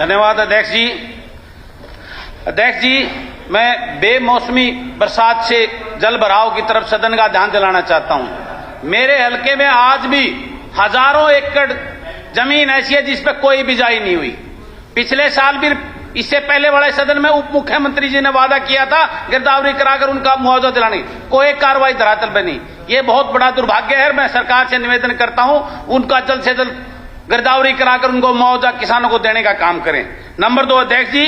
धन्यवाद अध्यक्ष जी। अध्यक्ष जी, मैं बेमौसमी बरसात से जल भराव की तरफ सदन का ध्यान दिलाना चाहता हूं। मेरे हलके में आज भी हजारों एकड़ जमीन ऐसी है जिस पर कोई बिजाई नहीं हुई। पिछले साल भी इससे पहले वाले सदन में उप मुख्यमंत्री जी ने वादा किया था गिरदावरी कराकर उनका मुआवजा दिलाने की, कोई कार्रवाई धरातल पर नहीं। ये बहुत बड़ा दुर्भाग्य है। मैं सरकार से निवेदन करता हूं उनका जल्द से जल्द गिरदावरी कराकर उनको मुआवजा किसानों को देने का काम करें। नंबर 2, अध्यक्ष जी,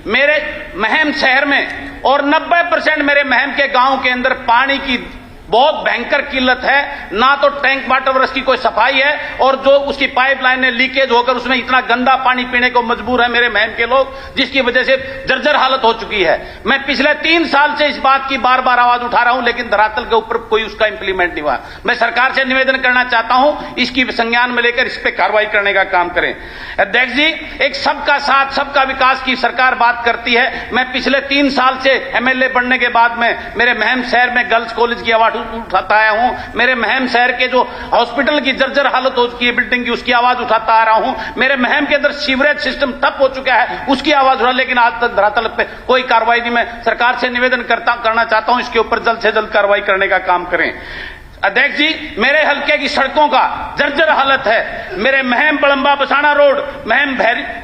मेरे महम शहर में और 90% मेरे महम के गांव के अंदर पानी की बहुत भयंकर किल्लत है। ना तो टैंक वाटर वर्क्स की कोई सफाई है और जो उसकी पाइपलाइन ने लीकेज होकर उसमें इतना गंदा पानी पीने को मजबूर है मेरे महम के लोग, जिसकी वजह से जर्जर हालत हो चुकी है। मैं पिछले 3 साल से इस बात की बार बार आवाज उठा रहा हूं, लेकिन धरातल के ऊपर कोई उसका इंप्लीमेंट नहीं हुआ। मैं सरकार से निवेदन करना चाहता हूं इसकी संज्ञान में लेकर इस पर कार्रवाई करने का काम करें। अध्यक्ष जी, एक सबका साथ सबका विकास की सरकार बात करती है। मैं पिछले 3 साल से एमएलए बनने के बाद में मेरे महम शहर में गर्ल्स कॉलेज की आवाज उठाता आया हूं। मेरे महम शहर के जो हॉस्पिटल की जर्जर हालत हो चुकी है बिल्डिंग की, उसकी आवाज उठाता आ रहा हूं। मेरे महम के अंदर सीवरेज सिस्टम ठप हो चुका है, उसकी आवाज उठा, लेकिन आज तक धरातल पे कोई कार्रवाई नहीं। मैं सरकार से निवेदन करना चाहता हूं इसके ऊपर जल्द से जल्द कार्रवाई करने का काम करें। अध्यक्ष जी, मेरे हलके की सड़कों का जर्जर हालत है। मेरे महम बड़ंबा बसाना रोड, महम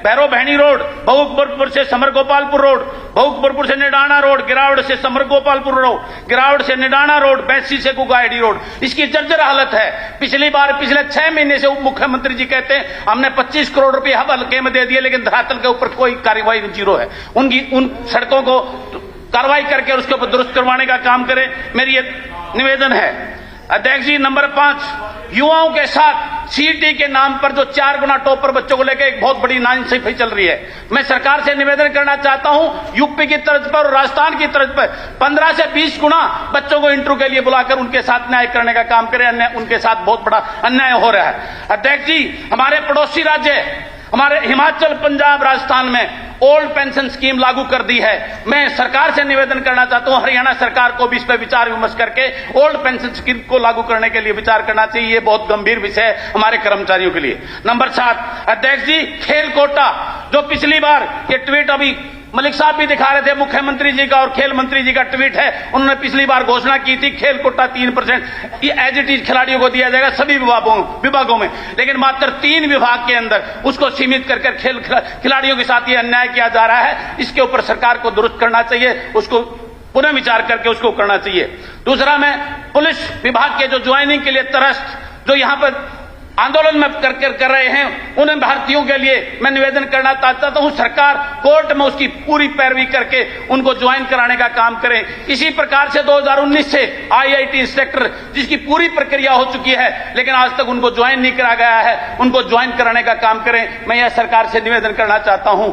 भैरो बहनी रोड, बहुकपुर से समर गोपालपुर रोड, बहुकपुर से निडाना रोड, गिरावड़ से समर गोपालपुर रोड, गिरावड़ से निडाना रोड, बैसी से गुगाहेड़ी रोड, इसकी जर्जर हालत है। पिछले 6 महीने से उप मुख्यमंत्री जी कहते हैं हमने 25 करोड़ रुपए हब हल्के में दे दिए, लेकिन धरातल के ऊपर कोई कार्रवाई जीरो है। उन सड़कों को कार्रवाई करके उसके ऊपर दुरुस्त करवाने का काम करें, मेरी ये निवेदन है। अध्यक्ष जी, नंबर 5, युवाओं के साथ सीटी के नाम पर जो 4 गुना टॉपर बच्चों को लेकर एक बहुत बड़ी नाइंसाफी चल रही है। मैं सरकार से निवेदन करना चाहता हूं यूपी की तर्ज पर और राजस्थान की तर्ज पर 15 से 20 गुना बच्चों को इंटरव्यू के लिए बुलाकर उनके साथ न्याय करने का काम करें। उनके साथ बहुत बड़ा अन्याय हो रहा है। अध्यक्ष जी, हमारे पड़ोसी राज्य हमारे हिमाचल, पंजाब, राजस्थान में ओल्ड पेंशन स्कीम लागू कर दी है। मैं सरकार से निवेदन करना चाहता हूं हरियाणा सरकार को भी इस पर विचार विमर्श करके ओल्ड पेंशन स्कीम को लागू करने के लिए विचार करना चाहिए। ये बहुत गंभीर विषय है हमारे कर्मचारियों के लिए। नंबर 7, अध्यक्ष जी, खेल कोटा, जो पिछली बार ये ट्वीट अभी मलिक साहब भी दिखा रहे थे, मुख्यमंत्री जी का और खेल मंत्री जी का ट्वीट है। उन्होंने पिछली बार घोषणा की थी खेल कोटा 3% एज इट इज खिलाड़ियों को दिया जाएगा सभी विभागों में, लेकिन मात्र 3 विभाग के अंदर उसको सीमित कर खेल खिलाड़ियों के साथ ये अन्याय किया जा रहा है। इसके ऊपर सरकार को दुरुस्त करना चाहिए, उसको पुनः विचार करके उसको करना चाहिए। दूसरा, मैं पुलिस विभाग के जो ज्वाइनिंग के लिए तरस्त जो यहां पर आंदोलन में कर रहे हैं, उन भारतीयों के लिए मैं निवेदन करना चाहता हूं सरकार कोर्ट में उसकी पूरी पैरवी करके उनको ज्वाइन कराने का काम करें। इसी प्रकार से 2019 से आईआईटी इंस्ट्रक्टर जिसकी पूरी प्रक्रिया हो चुकी है, लेकिन आज तक उनको ज्वाइन नहीं करा गया है, उनको ज्वाइन कराने का काम करें। मैं यह सरकार से निवेदन करना चाहता हूं।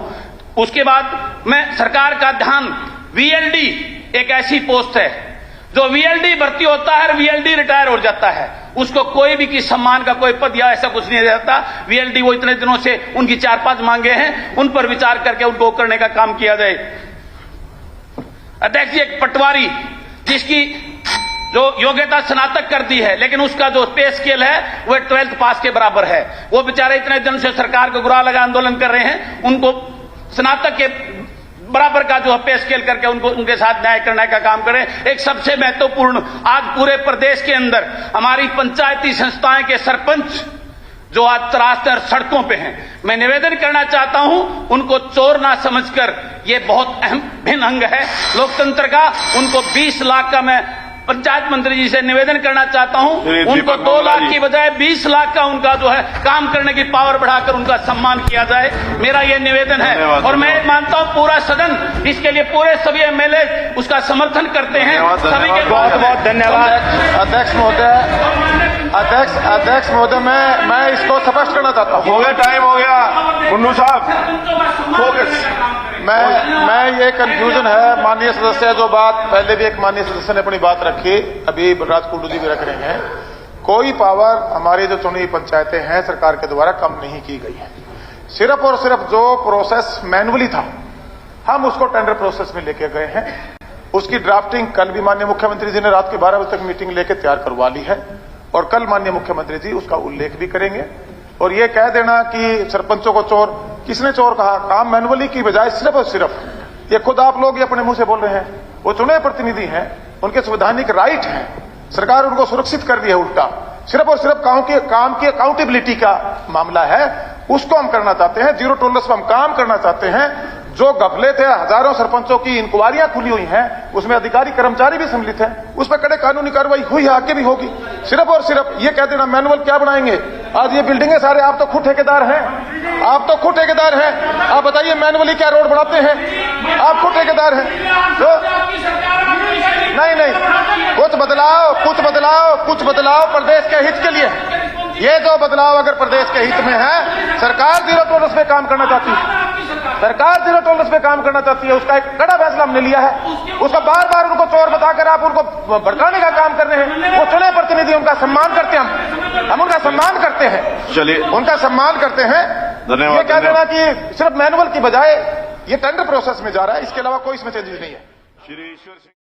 उसके बाद मैं सरकार का ध्यान, वीएलडी एक ऐसी पोस्ट है जो वीएलडी भर्ती होता है और वीएलडी रिटायर हो जाता है, उसको कोई भी की सम्मान का कोई पद या ऐसा कुछ नहीं रहता। वीएलडी वो इतने दिनों से उनकी 4-5 मांगे हैं, उन पर विचार करके उनको करने का काम किया जाए। अध्यक्ष जी, एक पटवारी जिसकी जो योग्यता स्नातक कर दी है, लेकिन उसका जो पे स्केल है वह 12th पास के बराबर है। वो बेचारे इतने दिन से सरकार को गुरा लगा आंदोलन कर रहे हैं, उनको स्नातक के बराबर का जो पे स्केल करके उनके साथ न्याय करने का काम करें। एक सबसे महत्वपूर्ण, आज पूरे प्रदेश के अंदर हमारी पंचायती संस्थाएं के सरपंच जो आज त्रासदार सड़कों पे हैं, मैं निवेदन करना चाहता हूं उनको चोर ना समझकर, ये बहुत अहम भिन्न अंग है लोकतंत्र का, उनको 20 लाख का मैं पंचायत मंत्री जी से निवेदन करना चाहता हूं उनको 2 लाख की बजाय 20 लाख का उनका जो है काम करने की पावर बढ़ाकर उनका सम्मान किया जाए। मेरा यह निवेदन है और मैं मानता हूं पूरा सदन इसके लिए, पूरे सभी एमएलए उसका समर्थन करते हैं। सभी के बहुत बहुत धन्यवाद। अध्यक्ष महोदय, मैं इसको स्पष्ट करना चाहता हूँ। हो गया, टाइम हो गया मुन्नू साहब, फोकस। मैं ये कंफ्यूजन है माननीय सदस्य, जो बात पहले भी एक माननीय सदस्य ने अपनी बात रखी, अभी बलराज कुंडू जी भी रख रहे हैं, कोई पावर हमारी जो चुनी पंचायतें हैं सरकार के द्वारा कम नहीं की गई है। सिर्फ और सिर्फ जो प्रोसेस मैनुअली था हम उसको टेंडर प्रोसेस में लेके गए हैं। उसकी ड्राफ्टिंग कल भी माननीय मुख्यमंत्री जी ने रात के 12 बजे तक मीटिंग लेकर तैयार करवा ली है और कल माननीय मुख्यमंत्री जी उसका उल्लेख भी करेंगे। और ये कह देना कि सरपंचों को चोर, किसने चोर कहा? काम मैनुअली की बजाय सिर्फ और सिर्फ, ये खुद आप लोग ये अपने मुंह से बोल रहे हैं, वो चुने प्रतिनिधि हैं, उनके संवैधानिक राइट हैं, सरकार उनको सुरक्षित कर दी है। उल्टा सिर्फ और सिर्फ काम की अकाउंटेबिलिटी का मामला है, उसको हम करना चाहते हैं। जीरो टॉलरेंस पर हम काम करना चाहते हैं। जो घपले थे, हजारों सरपंचों की इंक्वायरियां खुली हुई हैं, उसमें अधिकारी कर्मचारी भी सम्मिलित हैं, उस पर कड़े कानूनी कार्रवाई हुई है, आगे भी होगी। सिर्फ और सिर्फ ये कह देना मैनुअल क्या बनाएंगे? आज ये बिल्डिंगे सारे आप तो खुद ठेकेदार हैं, आप तो खुद ठेकेदार हैं। आप बताइए मैनुअली क्या रोड बनाते हैं? आप खुद ठेकेदार हैं। तो नहीं, कुछ बदलाव प्रदेश के हित के लिए। ये जो बदलाव अगर प्रदेश के हित में है, सरकार जीरो टॉलरेंस पे काम करना चाहती है, सरकार जीरो टॉलरेंस पे काम करना चाहती है, उसका एक कड़ा फैसला हमने लिया है। उसका बार बार उनको चोर बताकर आप उनको भड़काने का काम कर रहे हैं। वो चुने प्रतिनिधि, उनका सम्मान करते हैं, हम उनका सम्मान करते हैं, चलिए, उनका सम्मान करते हैं। धन्यवाद। ये कह देना कि सिर्फ मैनुअल की बजाय ये टेंडर प्रोसेस में जा रहा है, इसके अलावा कोई इसमें चेंजेस नहीं है। श्री ईश्वर सिंह।